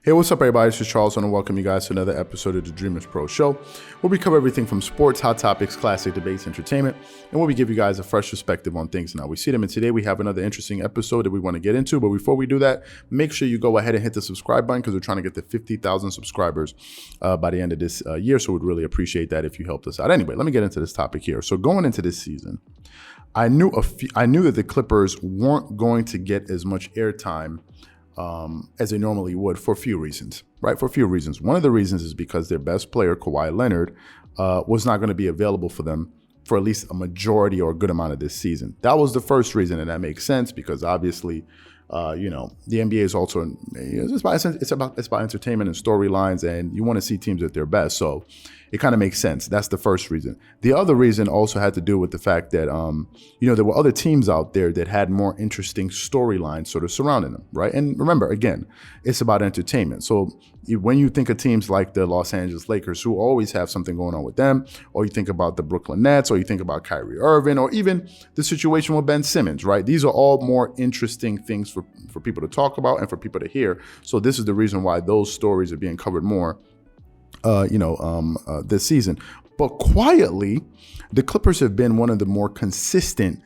Hey, what's up, everybody? This is Charles, and I welcome you guys to another episode of the Dreamerspro Show, where we cover everything from sports, hot topics, classic debates, entertainment, and where we give you guys a fresh perspective on things and how we see them. And today we have another interesting episode that we want to get into. But before we do that, make sure you go ahead and hit the subscribe button because we're trying to get to 50,000 subscribers by the end of this year. So we'd really appreciate that if you helped us out. Anyway, let me get into this topic here. So going into this season, I knew that the Clippers weren't going to get as much airtime as they normally would for a few reasons, right? For a few reasons. One of the reasons is because their best player, Kawhi Leonard, was not going to be available for them for at least a majority or a good amount of this season. That was the first reason, and that makes sense because obviously, the NBA is also it's about entertainment and storylines, and you want to see teams at their best. So it kind of makes sense. That's the first reason. The other reason also had to do with the fact that there were other teams out there that had more interesting storylines sort of surrounding them, right? And remember, again, it's about entertainment. So when you think of teams like the Los Angeles Lakers, who always have something going on with them, or you think about the Brooklyn Nets, or you think about Kyrie Irving, or even the situation with Ben Simmons, right? These are all more interesting things for people to talk about and for people to hear. So this is the reason why those stories are being covered more this season. But quietly, the Clippers have been one of the more consistent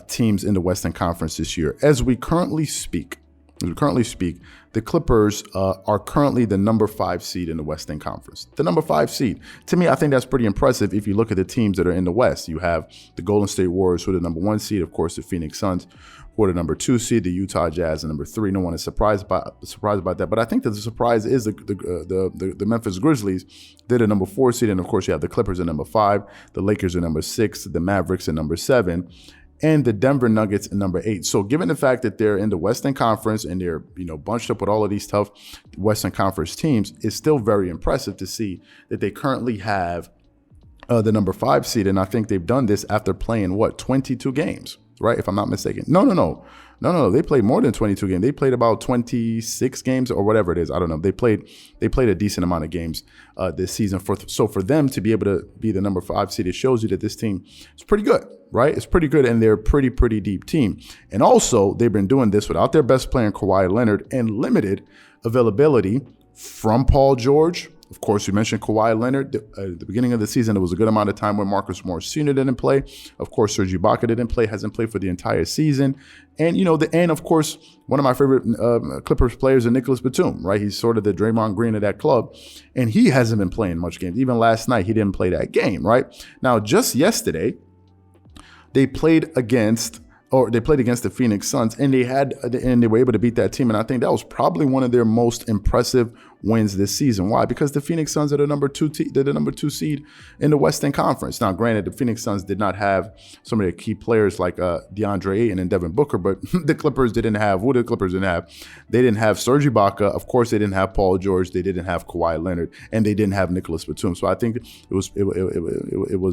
teams in the Western Conference this year. As we currently speak, the Clippers are currently the number 5 seed in the Western Conference. The number 5 seed. To me, I think that's pretty impressive if you look at the teams that are in the West. You have the Golden State Warriors, who are the number 1 seed, of course, the Phoenix Suns, who are the number 2 seed, the Utah Jazz, and number 3. No one is surprised about that. But I think that the surprise is the Memphis Grizzlies. They're the number 4 seed, and of course, you have the Clippers at number 5, the Lakers are number 6, the Mavericks at number 7. And the Denver Nuggets at number 8. So given the fact that they're in the Western Conference and they're, bunched up with all of these tough Western Conference teams, it's still very impressive to see that they currently have the number 5 seed. And I think they've done this after playing, 22 games, right? If I'm not mistaken. No. They played more than 22 games. They played about 26 games or whatever it is. I don't know. They played a decent amount of games this season. So for them to be able to be the number 5 seed, it shows you that this team is pretty good, right? It's pretty good, and they're a pretty deep team. And also, they've been doing this without their best player, Kawhi Leonard, and limited availability from Paul George. Of course, we mentioned Kawhi Leonard. At the beginning of the season, there was a good amount of time where Marcus Morris Sr. didn't play. Of course, Serge Ibaka didn't play, hasn't played for the entire season. And, of course, one of my favorite Clippers players is Nicholas Batum, right? He's sort of the Draymond Green of that club. And he hasn't been playing much games. Even last night, he didn't play that game, right? Now, just yesterday, they played against the Phoenix Suns, and they were able to beat that team. And I think that was probably one of their most impressive wins this season. Why? Because the Phoenix Suns are the number 2 seed in the Western Conference. Now, granted, the Phoenix Suns did not have some of their key players like DeAndre Ayton and Devin Booker, but the Clippers didn't have. Who the Clippers didn't have? They didn't have Serge Ibaka. Of course, they didn't have Paul George. They didn't have Kawhi Leonard, and they didn't have Nicholas Batum. So I think it was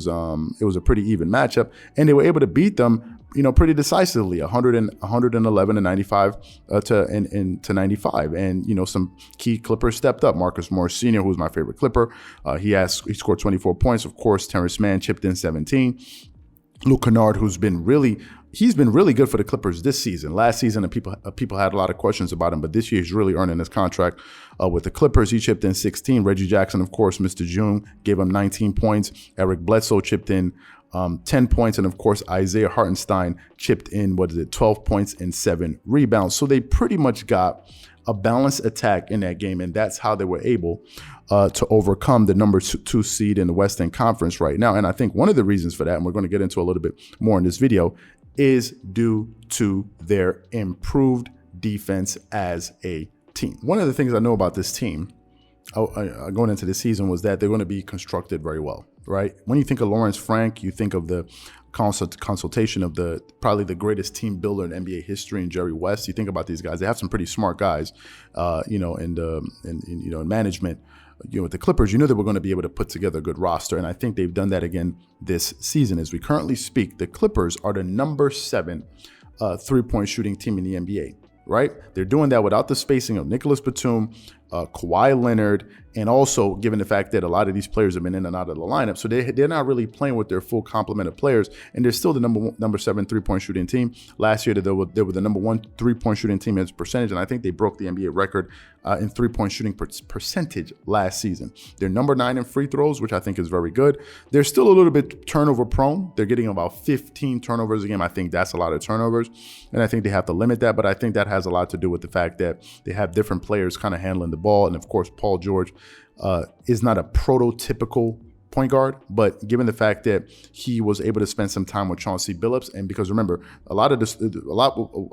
a pretty even matchup, and they were able to beat them, pretty decisively, 111 to 95 to 95. And, some key Clippers stepped up. Marcus Morris Sr., who's my favorite Clipper, he scored 24 points. Of course, Terrence Mann chipped in 17. Luke Kennard, he's been really good for the Clippers this season. Last season, people had a lot of questions about him, but this year he's really earning his contract with the Clippers. He chipped in 16. Reggie Jackson, of course, Mr. June, gave him 19 points. Eric Bledsoe chipped in 10 points. And of course, Isaiah Hartenstein chipped in, 12 points and 7 rebounds. So they pretty much got a balanced attack in that game. And that's how they were able to overcome the number 2 seed in the Western Conference right now. And I think one of the reasons for that, and we're going to get into a little bit more in this video, is due to their improved defense as a team. One of the things I know about this team going into the season was that they're going to be constructed very well, right? When you think of Lawrence Frank, you think of the consultation of probably the greatest team builder in NBA history, in Jerry West. You think about these guys; they have some pretty smart guys, in management. With the Clippers, they were going to be able to put together a good roster, and I think they've done that again this season. As we currently speak, the Clippers are the number 7 3-point shooting team in the NBA. Right? They're doing that without the spacing of Nicholas Batum, Kawhi Leonard, and also given the fact that a lot of these players have been in and out of the lineup, so they're not really playing with their full complement of players, and they're still the number 7 3-point shooting team. Last year, they were the number 1 3-point shooting team as percentage, and I think they broke the NBA record in 3-point shooting percentage last season. They're number 9 in free throws, which I think is very good. They're still a little bit turnover prone. They're getting about 15 turnovers a game. I think that's a lot of turnovers, and I think they have to limit that, but I think that has a lot to do with the fact that they have different players kind of handling the ball, and of course, Paul George is not a prototypical point guard, but given the fact that he was able to spend some time with Chauncey Billups, and because remember, a lot of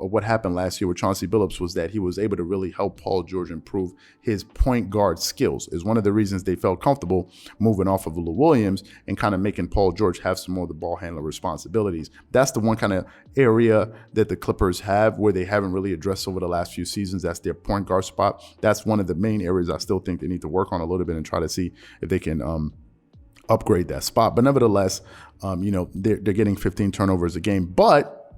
what happened last year with Chauncey Billups was that he was able to really help Paul George improve his point guard skills. Is one of the reasons they felt comfortable moving off of Lou Williams and kind of making Paul George have some more of the ball handler responsibilities. That's the one kind of area that the Clippers have where they haven't really addressed over the last few seasons. That's their point guard spot. That's one of the main areas I still think they need to work on a little bit and try to see if they can upgrade that spot. But nevertheless, they're getting 15 turnovers a game. But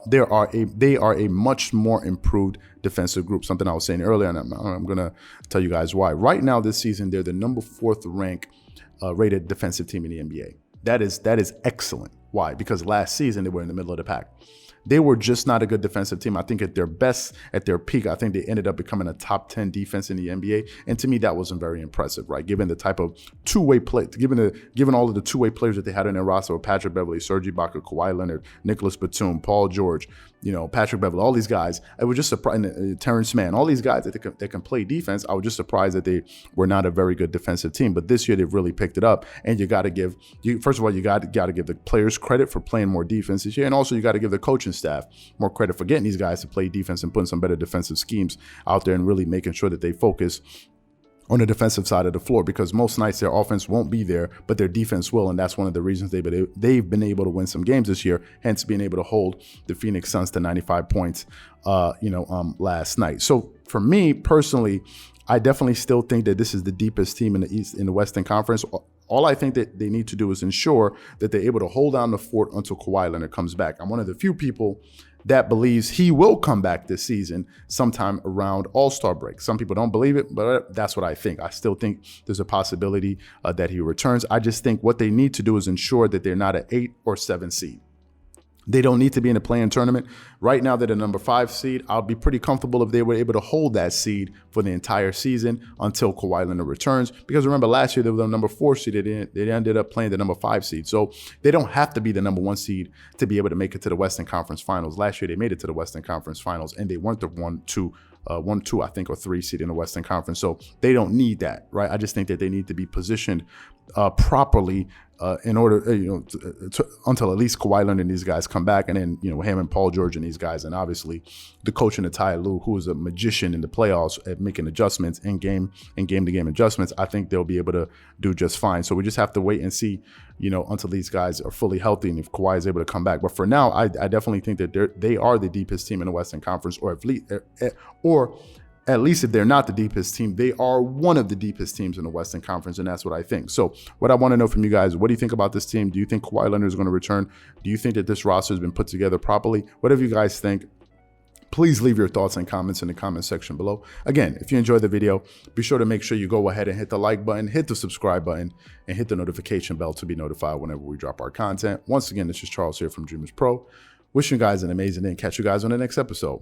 they are a much more improved defensive group. Something I was saying earlier, and I'm going to tell you guys why. Right now this season, they're the number 4th ranked rated defensive team in the NBA. That is excellent. Why? Because last season they were in the middle of the pack. They were just not a good defensive team. I think at their best, at their peak, I think they ended up becoming a top 10 defense in the NBA. And to me, that wasn't very impressive, right? Given the type of two-way play, given all of the two-way players that they had in their roster with Patrick Beverley, Serge Ibaka, Kawhi Leonard, Nicholas Batum, Paul George, Patrick Beverley, all these guys. I was just surprised, Terrence Mann, all these guys that can play defense. I was just surprised that they were not a very good defensive team. But this year they've really picked it up. And you got to give, first of all, you got to give the players credit for playing more defense this year. And also you got to give the coaching staff more credit for getting these guys to play defense and putting some better defensive schemes out there and really making sure that they focus on the defensive side of the floor, because most nights their offense won't be there, but their defense will, and that's one of the reasons they've been able to win some games this year, hence being able to hold the Phoenix Suns to 95 points last night. So for me personally, I definitely still think that this is the deepest team in the Western Conference. All I think that they need to do is ensure that they're able to hold down the fort until Kawhi Leonard comes back. I'm one of the few people that believes he will come back this season sometime around All-Star break. Some people don't believe it, but that's what I think. I still think there's a possibility that he returns. I just think what they need to do is ensure that they're not an 8 or 7 seed. They don't need to be in a play-in tournament. Right now, they're the number 5 seed. I'll be pretty comfortable if they were able to hold that seed for the entire season until Kawhi Leonard returns. Because remember, last year, they were the number 4 seed. They ended up playing the number 5 seed. So they don't have to be the number 1 seed to be able to make it to the Western Conference Finals. Last year, they made it to the Western Conference Finals, and they weren't the 1, 2, I think, or 3 seed in the Western Conference. So they don't need that, right? I just think that they need to be positioned properly in order, until at least Kawhi Leonard and these guys come back, and then him and Paul George and these guys, and obviously the coach in the Ty Lue, who is a magician in the playoffs at making adjustments in game-to-game adjustments. I think they'll be able to do just fine. So we just have to wait and see, until these guys are fully healthy and if Kawhi is able to come back. But for now, I definitely think that they are the deepest team in the Western Conference, or at least if they're not the deepest team, they are one of the deepest teams in the Western Conference, and that's what I think. So what I want to know from you guys, what do you think about this team? Do you think Kawhi Leonard is going to return? Do you think that this roster has been put together properly? Whatever you guys think, please leave your thoughts and comments in the comment section below. Again, if you enjoyed the video, be sure to make sure you go ahead and hit the like button, hit the subscribe button, and hit the notification bell to be notified whenever we drop our content. Once again, this is Charles here from Dreamerspro. Wishing you guys an amazing day and catch you guys on the next episode.